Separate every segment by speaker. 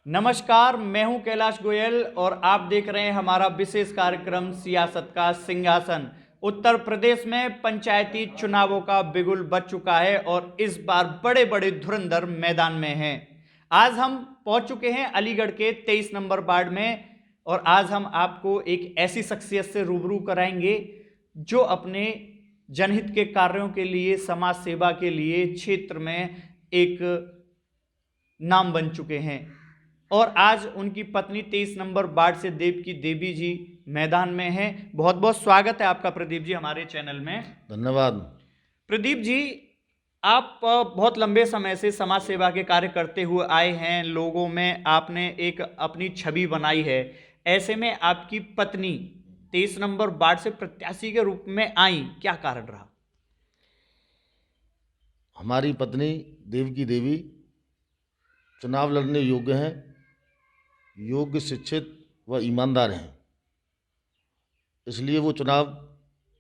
Speaker 1: नमस्कार, मैं हूं कैलाश गोयल और आप देख रहे हैं हमारा विशेष कार्यक्रम सियासत का सिंहासन। उत्तर प्रदेश में पंचायती चुनावों का बिगुल बज चुका है और इस बार बड़े बड़े धुरंधर मैदान में हैं। आज हम पहुंच चुके हैं अलीगढ़ के 23 नंबर वार्ड में और आज हम आपको एक ऐसी शख्सियत से रूबरू कराएंगे जो अपने जनहित के कार्यों के लिए, समाज सेवा के लिए क्षेत्र में एक नाम बन चुके हैं। और आज उनकी पत्नी 23 नंबर वार्ड से देवकी देवी जी मैदान में हैं। बहुत बहुत स्वागत है आपका प्रदीप जी हमारे चैनल में।
Speaker 2: धन्यवाद।
Speaker 1: प्रदीप जी, आप बहुत लंबे समय से समाज सेवा के कार्य करते हुए आए हैं, लोगों में आपने एक अपनी छवि बनाई है। ऐसे में आपकी पत्नी 23 नंबर वार्ड से प्रत्याशी के रूप में आई, क्या कारण रहा?
Speaker 2: हमारी पत्नी देवकी देवी चुनाव लड़ने योग्य हैं, योग्य, शिक्षित व ईमानदार हैं। इसलिए वो चुनाव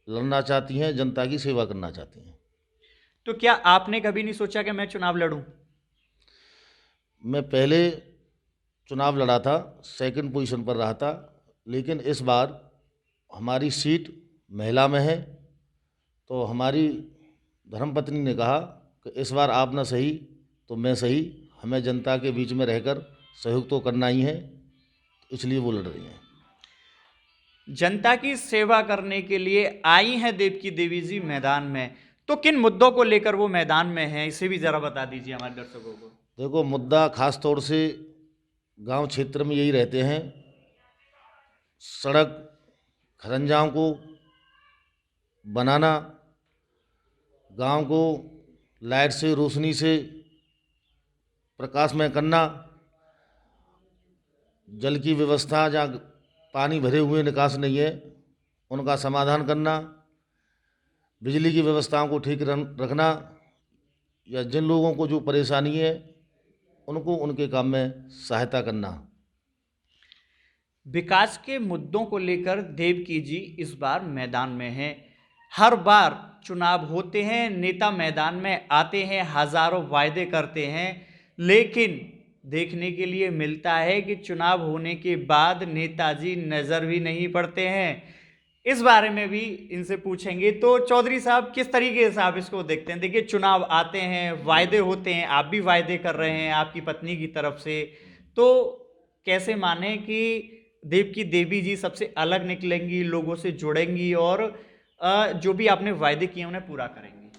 Speaker 2: लड़ना चाहती हैं, जनता की सेवा करना चाहती हैं।
Speaker 1: तो क्या आपने कभी नहीं सोचा कि मैं चुनाव लड़ूं?
Speaker 2: मैं पहले चुनाव लड़ा था, सेकंड पोजीशन पर रहा था, लेकिन इस बार हमारी सीट महिला में है, तो हमारी धर्मपत्नी ने कहा कि इस बार आप ना सही तो मैं सही, हमें जनता के बीच में रहकर सहयोग तो करना ही है, इसलिए वो लड़ रही हैं।
Speaker 1: जनता की सेवा करने के लिए आई हैं देवकी देवी जी मैदान में, तो किन मुद्दों को लेकर वो मैदान में हैं, इसे भी जरा बता दीजिए हमारे दर्शकों को।
Speaker 2: देखो, मुद्दा खास तौर से गांव क्षेत्र में यही रहते हैं, सड़क खरंजाओं को बनाना, गांव को लाइट से, रोशनी से प्रकाशमय करना, जल की व्यवस्था जहाँ पानी भरे हुए निकास नहीं है उनका समाधान करना, बिजली की व्यवस्थाओं को ठीक रखना, या जिन लोगों को जो परेशानी है उनको उनके काम में सहायता करना।
Speaker 1: विकास के मुद्दों को लेकर देवकी जी इस बार मैदान में हैं। हर बार चुनाव होते हैं, नेता मैदान में आते हैं, हजारों वायदे करते हैं, लेकिन देखने के लिए मिलता है कि चुनाव होने के बाद नेताजी नजर भी नहीं पड़ते हैं। इस बारे में भी इनसे पूछेंगे। तो चौधरी साहब, किस तरीके से आप इसको देखते हैं? देखिए, चुनाव आते हैं, वायदे होते हैं, आप भी वायदे कर रहे हैं आपकी पत्नी की तरफ से, तो कैसे माने कि देवकी देवी जी सबसे अलग निकलेंगी, लोगों से जुड़ेंगी और जो भी आपने वायदे किए उन्हें पूरा करेंगी?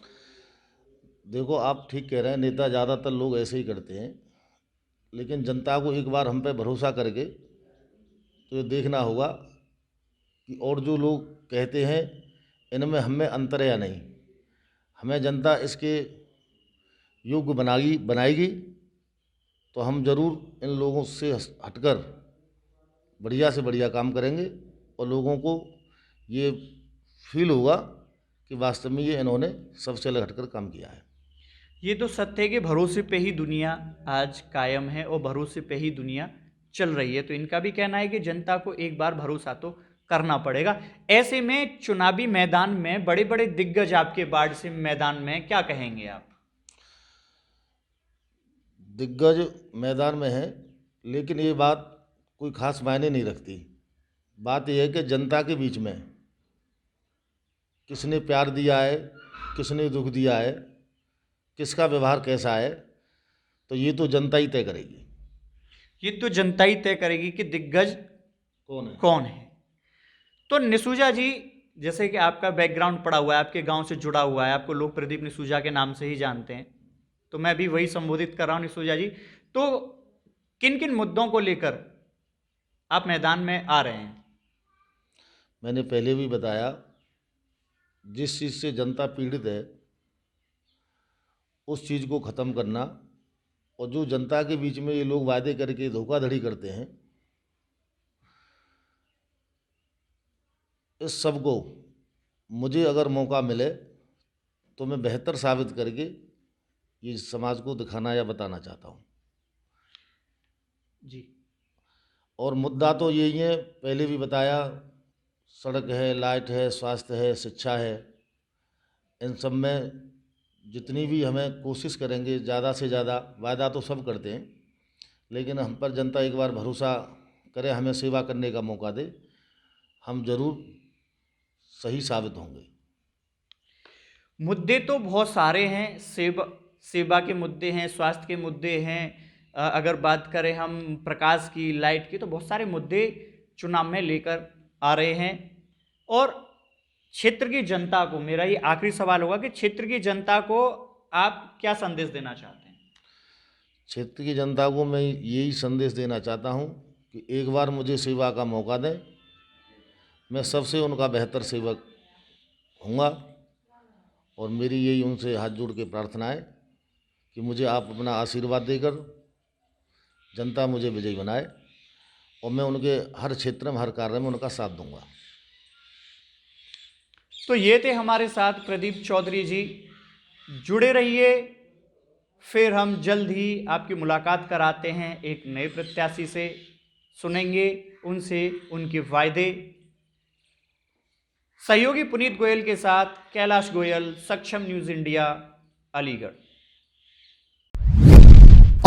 Speaker 2: देखो, आप ठीक कह रहे हैं, नेता ज़्यादातर लोग ऐसे ही करते हैं, लेकिन जनता को एक बार हम पे भरोसा करके तो ये देखना होगा कि और जो लोग कहते हैं इनमें हम में अंतर है या नहीं। हमें जनता इसके योग्य बनाएगी तो हम ज़रूर इन लोगों से हटकर बढ़िया से बढ़िया काम करेंगे और लोगों को ये फील होगा कि वास्तव में ये इन्होंने सबसे अलग हटकर काम किया है।
Speaker 1: ये तो सत्य है कि भरोसे पे ही दुनिया आज कायम है और भरोसे पे ही दुनिया चल रही है। तो इनका भी कहना है कि जनता को एक बार भरोसा तो करना पड़ेगा। ऐसे में चुनावी मैदान में बड़े बड़े दिग्गज आपके वार्ड से मैदान में, क्या कहेंगे आप?
Speaker 2: दिग्गज मैदान में है, लेकिन ये बात कोई खास मायने नहीं रखती। बात यह है कि जनता के बीच में किसने प्यार दिया है, किसने दुख दिया है, किसका व्यवहार कैसा है, तो ये तो जनता ही तय करेगी।
Speaker 1: ये तो जनता ही तय करेगी कि दिग्गज कौन है। तो निसूजा जी, जैसे कि आपका बैकग्राउंड पड़ा हुआ है, आपके गांव से जुड़ा हुआ है, आपको लोग प्रदीप निसूजा के नाम से ही जानते हैं, तो मैं भी वही संबोधित कर रहा हूं। निसूजा जी, तो किन किन मुद्दों को लेकर आप मैदान में आ रहे हैं?
Speaker 2: मैंने पहले भी बताया, जिस चीज़ से जनता पीड़ित है उस चीज़ को ख़त्म करना, और जो जनता के बीच में ये लोग वायदे करके धोखाधड़ी करते हैं, इस सब को मुझे अगर मौका मिले तो मैं बेहतर साबित करके ये समाज को दिखाना या बताना चाहता हूँ
Speaker 1: जी।
Speaker 2: और मुद्दा तो यही है, पहले भी बताया, सड़क है, लाइट है, स्वास्थ्य है, शिक्षा है। इन सब में जितनी भी हमें कोशिश करेंगे ज़्यादा से ज़्यादा, वायदा तो सब करते हैं, लेकिन हम पर जनता एक बार भरोसा करे, हमें सेवा करने का मौका दे, हम जरूर सही साबित होंगे।
Speaker 1: मुद्दे तो बहुत सारे हैं, सेवा के मुद्दे हैं, स्वास्थ्य के मुद्दे हैं, अगर बात करें हम प्रकाश की, लाइट की, तो बहुत सारे मुद्दे चुनाव में लेकर आ रहे हैं। और क्षेत्र की जनता को, मेरा ये आखिरी सवाल होगा कि क्षेत्र की जनता को आप क्या संदेश देना चाहते हैं?
Speaker 2: क्षेत्र की जनता को मैं यही संदेश देना चाहता हूँ कि एक बार मुझे सेवा का मौका दें, मैं सबसे उनका बेहतर सेवक होऊंगा। और मेरी यही उनसे हाथ जोड़ के प्रार्थना है कि मुझे आप अपना आशीर्वाद देकर जनता मुझे विजयी बनाए और मैं उनके हर क्षेत्र में, हर कार्य में उनका साथ दूंगा।
Speaker 1: तो ये थे हमारे साथ प्रदीप चौधरी जी। जुड़े रहिए, फिर हम जल्द ही आपकी मुलाकात कराते हैं एक नए प्रत्याशी से, सुनेंगे उनसे उनके वायदे। सहयोगी पुनीत गोयल के साथ कैलाश गोयल, सक्षम न्यूज इंडिया, अलीगढ़।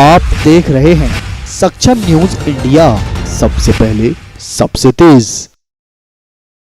Speaker 3: आप देख रहे हैं सक्षम न्यूज इंडिया, सबसे पहले सबसे तेज।